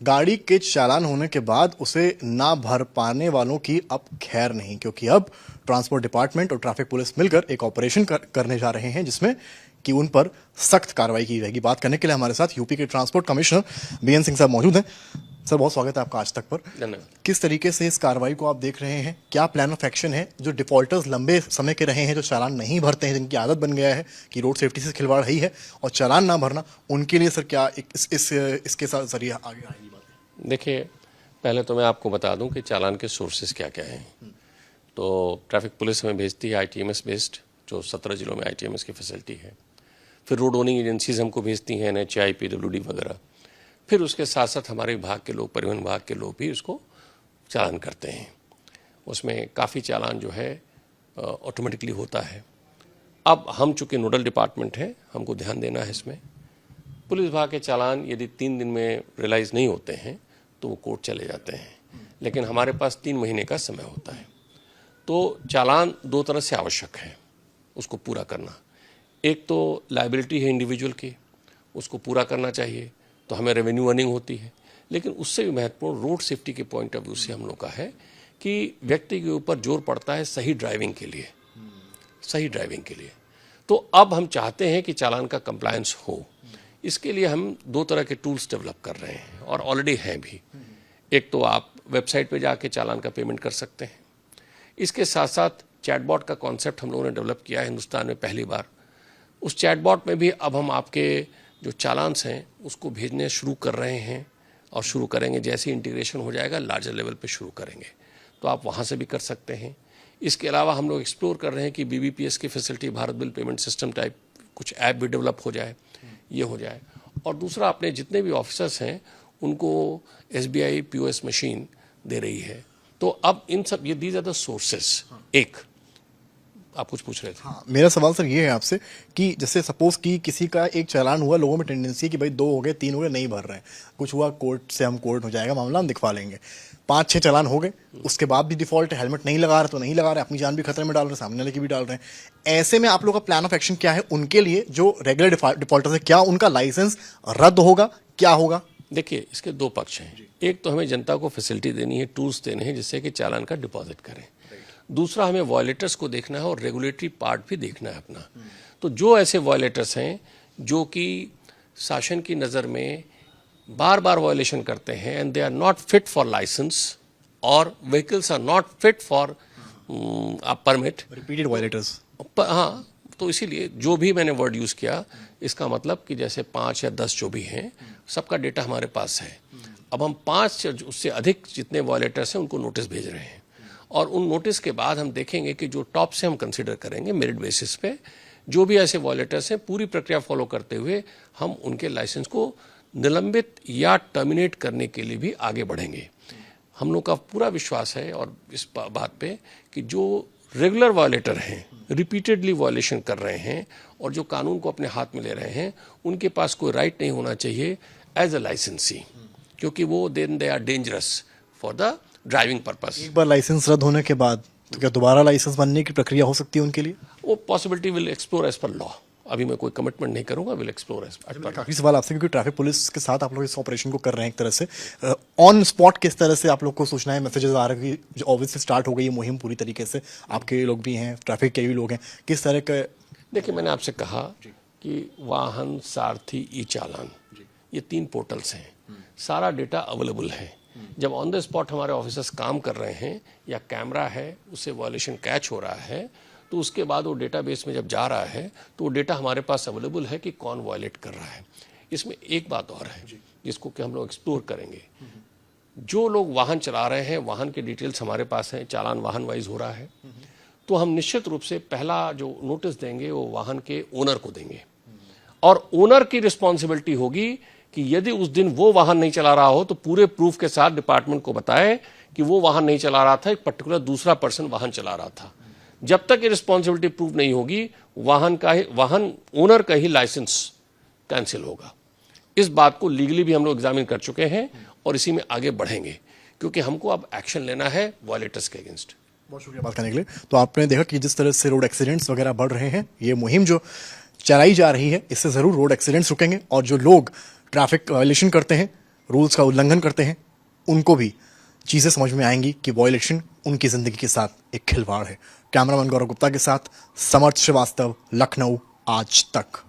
गाड़ी के चालान होने के बाद उसे ना भर पाने वालों की अब खैर नहीं, क्योंकि अब ट्रांसपोर्ट डिपार्टमेंट और ट्रैफिक पुलिस मिलकर एक ऑपरेशन करने जा रहे हैं जिसमें कि उन पर सख्त कार्रवाई की जाएगी। बात करने के लिए हमारे साथ यूपी के ट्रांसपोर्ट कमिश्नर बीएन सिंह साहब मौजूद हैं। सर, बहुत स्वागत है आपका आज तक पर। धन्यवाद। किस तरीके से इस कार्रवाई को आप देख रहे हैं? क्या प्लान ऑफ एक्शन है? जो डिफॉल्टर्स लंबे समय के रहे हैं, जो चालान नहीं भरते हैं, जिनकी आदत बन गया है कि रोड सेफ्टी से खिलवाड़ ही है और चालान ना भरना, उनके लिए सर क्या इसके साथ जरिए आगे आएगी बात? देखिए, पहले तो मैं आपको बता दूं कि चालान के सोर्सेज क्या क्या हैं। तो ट्रैफिक पुलिस हमें भेजती है आईटीएमएस बेस्ड, जो 17 जिलों में आईटीएमएस की फैसिलिटी है। फिर रोड ओनिंग एजेंसीज हमको भेजती हैं, NHAI, PWD वगैरह। फिर उसके साथ साथ हमारे विभाग के लोग, परिवहन विभाग के लोग भी उसको चालान करते हैं। उसमें काफ़ी चालान जो है ऑटोमेटिकली होता है। अब हम चूँकि नोडल डिपार्टमेंट हैं, हमको ध्यान देना है इसमें। पुलिस विभाग के चालान यदि 3 दिन में रियलाइज़ नहीं होते हैं तो वो कोर्ट चले जाते हैं, लेकिन हमारे पास 3 महीने का समय होता है। तो चालान 2 तरह से आवश्यक है उसको पूरा करना। एक तो लायबिलिटी है इंडिविजुअल की, उसको पूरा करना चाहिए, तो हमें रेवेन्यू अर्निंग होती है। लेकिन उससे भी महत्वपूर्ण रोड सेफ्टी के पॉइंट ऑफ व्यू से हम लोग का है कि व्यक्ति के ऊपर जोर पड़ता है सही ड्राइविंग के लिए, सही ड्राइविंग के लिए। तो अब हम चाहते हैं कि चालान का कंप्लायंस हो। इसके लिए हम 2 तरह के टूल्स डेवलप कर रहे हैं और ऑलरेडी हैं भी। एक तो आप वेबसाइट पे जाके चालान का पेमेंट कर सकते हैं। इसके साथ साथ चैटबॉट का कॉन्सेप्ट हम लोगों ने डेवलप किया है हिंदुस्तान में पहली बार। उस चैटबॉट में भी अब हम आपके जो चालान्स हैं उसको भेजने शुरू कर रहे हैं और शुरू करेंगे। जैसे ही इंटीग्रेशन हो जाएगा लार्जर लेवल पे शुरू करेंगे, तो आप वहाँ से भी कर सकते हैं। इसके अलावा हम लोग एक्सप्लोर कर रहे हैं कि BBPS की facility, Bharat bill payment system type कुछ ऐप भी डेवलप हो जाए, ये हो जाए। और दूसरा, अपने जितने भी ऑफिसर्स हैं उनको SBI POS मशीन दे रही है। तो अब इन सब ये दीज आर द सोर्सेस। एक आप कुछ पूछ रहे थे? हाँ, मेरा सवाल सर ये है आपसे कि जैसे सपोज कि किसी का एक चालान हुआ, लोगों में टेंडेंसी है कि भाई 2 हो गए, 3 हो गए, नहीं भर रहे हैं, कुछ हुआ, कोर्ट से हम कोर्ट हो जाएगा मामला, हम दिखवा लेंगे। 5-6 चालान हो गए, उसके बाद भी डिफॉल्ट है, हेलमेट नहीं लगा रहे तो नहीं लगा रहे, अपनी जान भी खतरे में डाल रहे, सामने वाले की भी डाल रहे हैं। ऐसे में आप लोग का प्लान ऑफ एक्शन क्या है उनके लिए जो रेगुलर डिफॉल्टर्स है? क्या उनका लाइसेंस रद्द होगा, क्या होगा? देखिए, इसके 2 पक्ष हैं। एक तो हमें जनता को फैसिलिटी देनी है, टूल्स देने हैं जिससे कि चालान का डिपॉजिट करें। दूसरा, हमें वॉयलेटर्स को देखना है और रेगुलेटरी पार्ट भी देखना है अपना। तो जो ऐसे वॉयलेटर्स हैं जो कि शासन की नज़र में बार बार वॉयलेशन करते हैं and they are not fit for license और vehicles are not fit for permit, repeated violators. हाँ, तो इसीलिए जो भी मैंने वर्ड यूज़ किया, इसका मतलब कि जैसे 5 या 10 जो भी हैं, सबका डेटा हमारे पास है। अब हम 5 या उससे अधिक जितने वॉयलेटर्स हैं उनको नोटिस भेज रहे हैं और उन नोटिस के बाद हम देखेंगे कि जो टॉप से हम कंसिडर करेंगे मेरिट बेसिस पे, जो भी ऐसे वॉयलेटर्स हैं, पूरी प्रक्रिया फॉलो करते हुए हम उनके लाइसेंस को निलंबित या टर्मिनेट करने के लिए भी आगे बढ़ेंगे। हम लोग का पूरा विश्वास है और इस बात पे कि जो रेगुलर वॉयलेटर हैं, रिपीटेडली वॉयलेशन कर रहे हैं और जो कानून को अपने हाथ में ले रहे हैं, उनके पास कोई राइट नहीं होना चाहिए एज अ लाइसेंसी, क्योंकि वो then they are dangerous for the driving purpose. एक बार लाइसेंस रद्द होने के बाद तो क्या दोबारा लाइसेंस बनने की प्रक्रिया हो सकती है उनके लिए? वो possibility will explore as per law. अभी मैं कोई कमिटमेंट नहीं करूंगा, विल एक्सप्लोर एज पर। काफी सवाल आपसे, क्योंकि ट्रैफिक पुलिस के साथ आप लोग इस ऑपरेशन को कर रहे हैं एक तरह से ऑन स्पॉट, किस तरह से आप लोग को सूचनाएं, मैसेजेस आ रहे हैं कि जो ऑब्वियसली स्टार्ट हो गई है मुहिम पूरी तरीके से, आपके लोग भी हैं, ट्रैफिक के भी लोग हैं, किस तरह का? देखिए, मैंने आपसे कहा कि वाहन, सारथी, ई चालान, ये 3 पोर्टल्स हैं, सारा डेटा अवेलेबल है। जब ऑन द स्पॉट हमारे ऑफिसर्स काम कर रहे हैं या कैमरा है, उससे वॉयलेशन कैच हो रहा है, तो उसके बाद वो डेटाबेस में जब जा रहा है तो वो डेटा हमारे पास अवेलेबल है कि कौन वॉयलेट कर रहा है। इसमें एक बात और है जिसको कि हम लोग एक्सप्लोर करेंगे। जो लोग वाहन चला रहे हैं, वाहन के डिटेल्स हमारे पास हैं, चालान वाहन वाइज हो रहा है, तो हम निश्चित रूप से पहला जो नोटिस देंगे वो वाहन के ओनर को देंगे और ओनर की रिस्पॉन्सिबिलिटी होगी कि यदि उस दिन वो वाहन नहीं चला रहा हो तो पूरे प्रूफ के साथ डिपार्टमेंट को बताए कि वो वाहन नहीं चला रहा था, एक पर्टिकुलर दूसरा पर्सन वाहन चला रहा था। जब तक ये रिस्पॉन्सिबिलिटी प्रूव नहीं होगी, वाहन ओनर का ही लाइसेंस कैंसिल होगा। इस बात को लीगली भी हम लोग एग्जामिन कर चुके हैं और इसी में आगे बढ़ेंगे, क्योंकि हमको अब एक्शन लेना है वॉयलेटर्स के अगेंस्ट। बहुत शुक्रिया बात करने के लिए। तो आपने देखा कि जिस तरह से रोड एक्सीडेंट्स वगैरह बढ़ रहे हैं, ये मुहिम जो चलाई जा रही है, इससे ज़रूर रोड एक्सीडेंट्स रुकेंगे और जो लोग ट्रैफिक वायलेशन करते हैं, रूल्स का उल्लंघन करते हैं उनको भी चीज़ें समझ में आएंगी कि वॉयलेशन उनकी ज़िंदगी के साथ एक खिलवाड़ है। कैमरामैन गौरव गुप्ता के साथ समर्थ श्रीवास्तव, लखनऊ आज तक।